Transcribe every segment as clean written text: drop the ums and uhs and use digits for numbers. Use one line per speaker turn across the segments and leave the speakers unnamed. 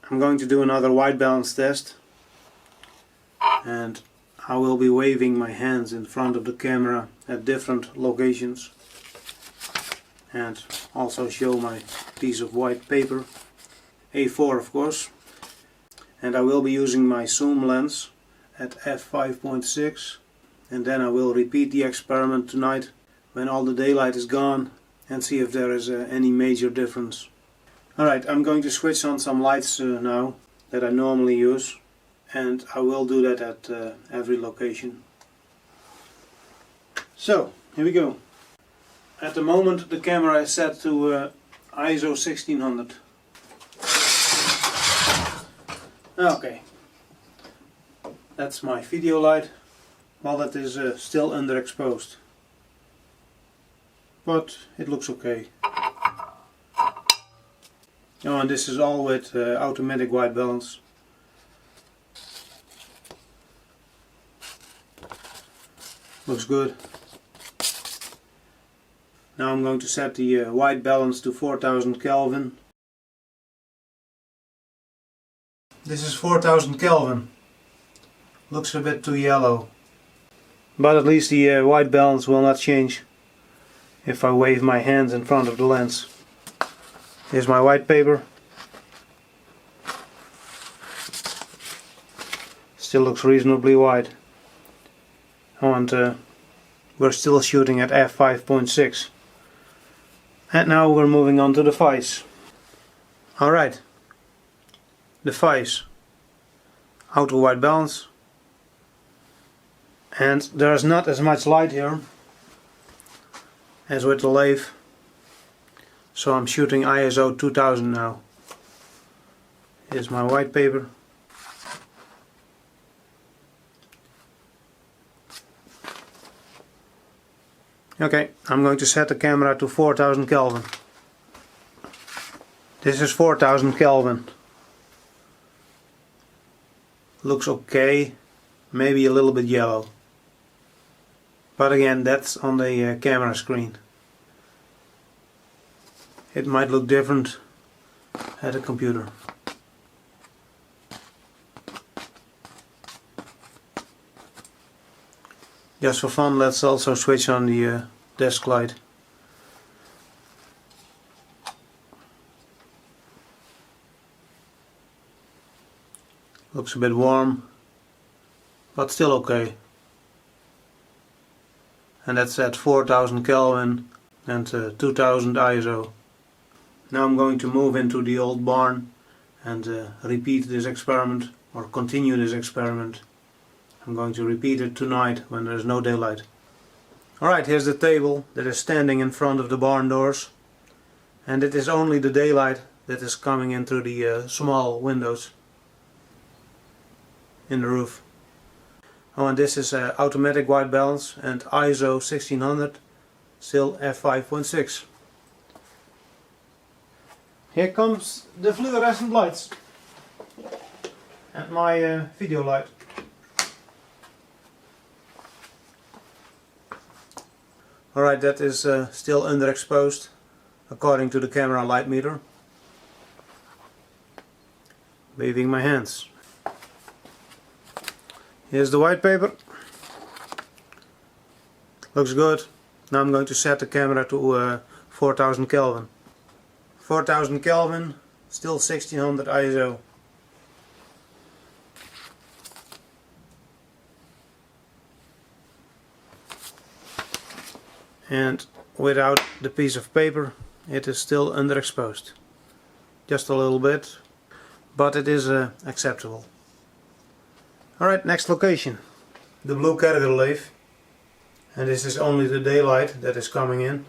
I'm going to do another white balance test, and I will be waving my hands in front of the camera at different locations and also show my piece of white paper, A4 of course, and I will be using my zoom lens at f5.6, and then I will repeat the experiment tonight when all the daylight is gone and see if there is any major difference. Alright, I'm going to switch on some lights now that I normally use, and I will do that at every location. So, here we go. At the moment the camera is set to ISO 1600. Okay, that's my video light, while that is still underexposed, but it looks okay. Oh, and this is all with automatic white balance. Looks good. Now I'm going to set the white balance to 4000 Kelvin. This is 4000 Kelvin. Looks a bit too yellow. But at least the white balance will not change if I wave my hands in front of the lens. Here's my white paper. Still looks reasonably white. Oh, and we're still shooting at f5.6. And now we're moving on to the Zeiss. Alright, the Zeiss. Auto white balance. And there's not as much light here as with the lathe. So I'm shooting ISO 2000 now. Here's my white paper. Okay, I'm going to set the camera to 4000 Kelvin. This is 4000 Kelvin. Looks okay, maybe a little bit yellow. But again, that's on the camera screen. It might look different at a computer. Just for fun, let's also switch on the desk light. Looks a bit warm, but still okay. And that's at 4000 Kelvin and 2000 ISO. Now I'm going to move into the old barn and repeat this experiment, or continue this experiment. I'm going to repeat it tonight when there's no daylight. Alright, here's the table that is standing in front of the barn doors, and it is only the daylight that is coming in through the small windows in the roof. Oh, and this is automatic white balance and ISO 1600, still f5.6. Here comes the fluorescent lights and my video light. Alright, that is still underexposed according to the camera light meter. Waving my hands. Here's the white paper. Looks good. Now I'm going to set the camera to 4000 Kelvin. 4000 Kelvin, still 1600 ISO. And without the piece of paper, it is still underexposed. Just a little bit, but it is acceptable. Alright, next location. The Blue Carrier lathe. And this is only the daylight that is coming in.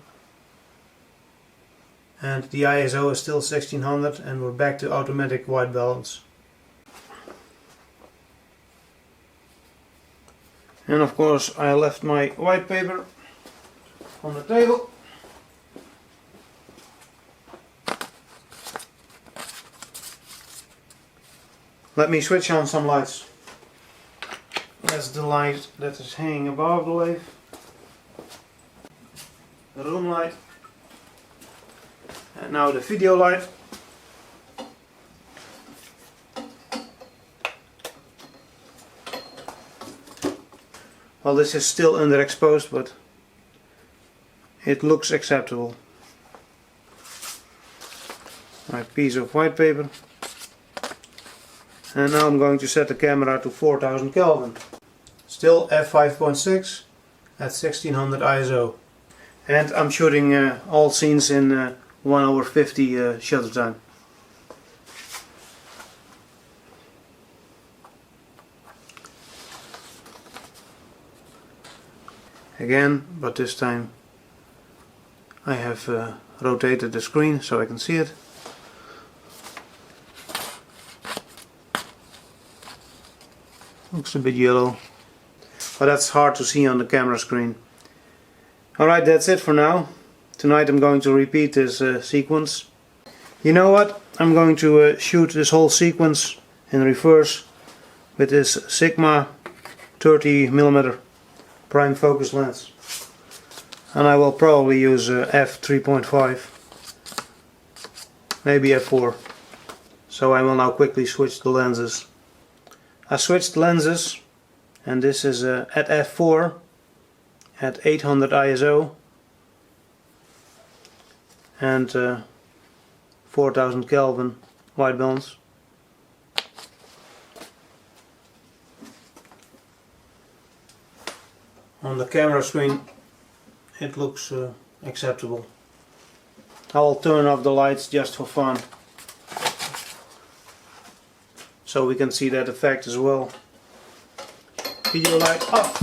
And the ISO is still 1600, and we're back to automatic white balance. And of course I left my white paper on the table. Let me switch on some lights. That's the light that is hanging above the lathe. The room light. And now the video light. Well, this is still underexposed, but it looks acceptable. My piece of white paper. And now I'm going to set the camera to 4000 Kelvin. Still f5.6 at 1600 ISO. And I'm shooting all scenes in 1:50 shutter time. Again, but this time I have rotated the screen so I can see it. Looks a bit yellow, but that's hard to see on the camera screen. Alright, that's it for now. Tonight I'm going to repeat this sequence. You know what? I'm going to shoot this whole sequence in reverse with this Sigma 30mm prime focus lens. And I will probably use f3.5, maybe f4. So I will now quickly switch the lenses. I switched lenses, and this is at f4 at 800 ISO and 4000 Kelvin white balance. On the camera screen it looks acceptable. I will turn off the lights just for fun, so we can see that effect as well. Video light off,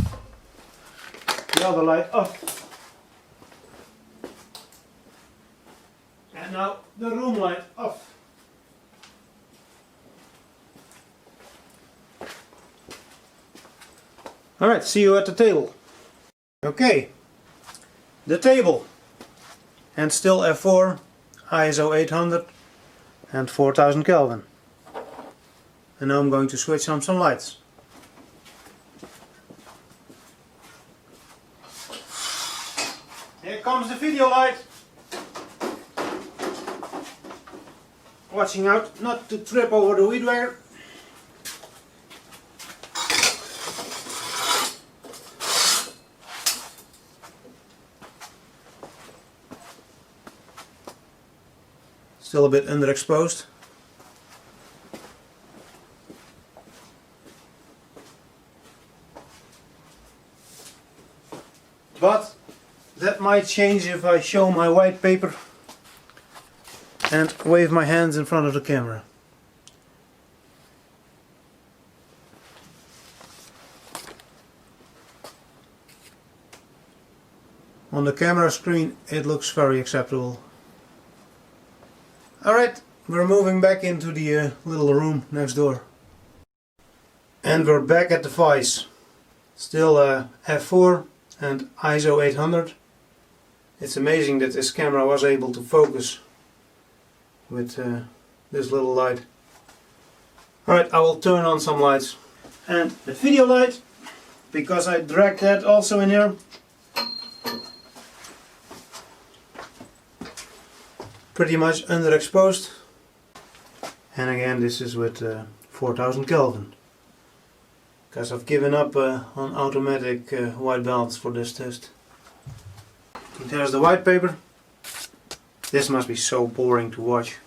the other light off, and now the room light off. Alright, see you at the table. Okay, the table, and still f4, ISO 800 and 4000 Kelvin. And now I'm going to switch on some lights. Here comes the video light. Watching out not to trip over the weed wire. Still a bit underexposed. But that might change if I show my white paper and wave my hands in front of the camera. On the camera screen it looks very acceptable. Alright, we're moving back into the little room next door. And we're back at the Vice. Still f4 and ISO 800. It's amazing that this camera was able to focus with this little light. Alright, I will turn on some lights. And the video light, because I dragged that also in here. Pretty much underexposed. And again, this is with 4000 Kelvin. Because I've given up on automatic white balance for this test. There's the white paper. This must be so boring to watch.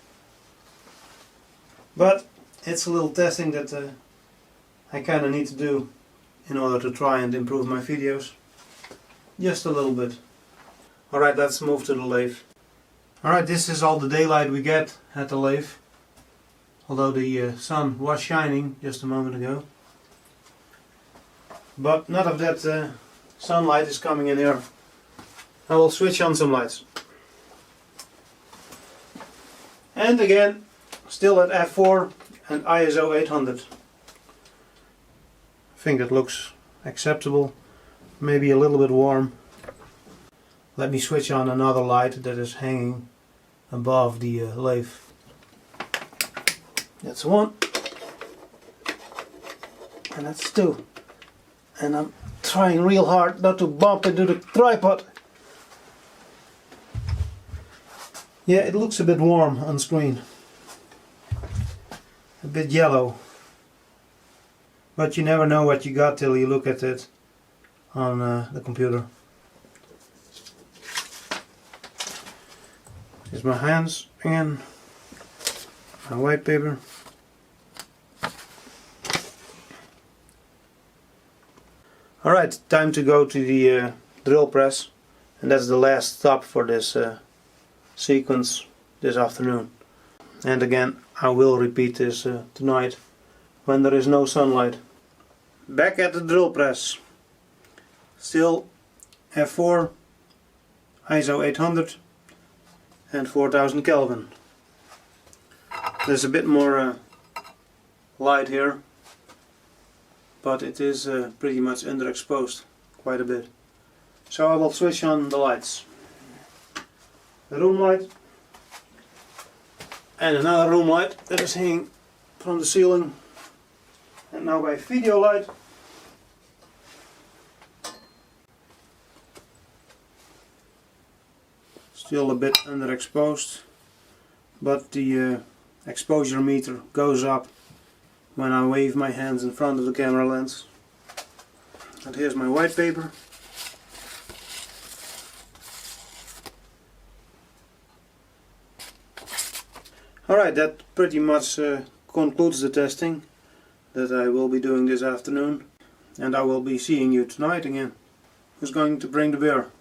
But it's a little testing that I kind of need to do in order to try and improve my videos. Just a little bit. Alright, let's move to the lathe. Alright, this is all the daylight we get at the lathe. Although the sun was shining just a moment ago. But none of that sunlight is coming in here. I will switch on some lights. And again, still at f4 and ISO 800. I think it looks acceptable. Maybe a little bit warm. Let me switch on another light that is hanging above the lathe. That's one. And that's two. And I'm trying real hard not to bump into the tripod. Yeah, it looks a bit warm on screen. A bit yellow. But you never know what you got till you look at it on the computer. Here's my hands again, my white paper. Alright, time to go to the drill press, and that's the last stop for this sequence this afternoon. And again, I will repeat this tonight when there is no sunlight. Back at the drill press, still F4, ISO 800 and 4000 Kelvin. There's a bit more light here, but it is pretty much underexposed quite a bit. So I will switch on the lights. The room light and another room light that is hanging from the ceiling, and now my video light. Still a bit underexposed, but the exposure meter goes up when I wave my hands in front of the camera lens. And here's my white paper. Alright, that pretty much concludes the testing that I will be doing this afternoon, and I will be seeing you tonight again. Who's going to bring the beer?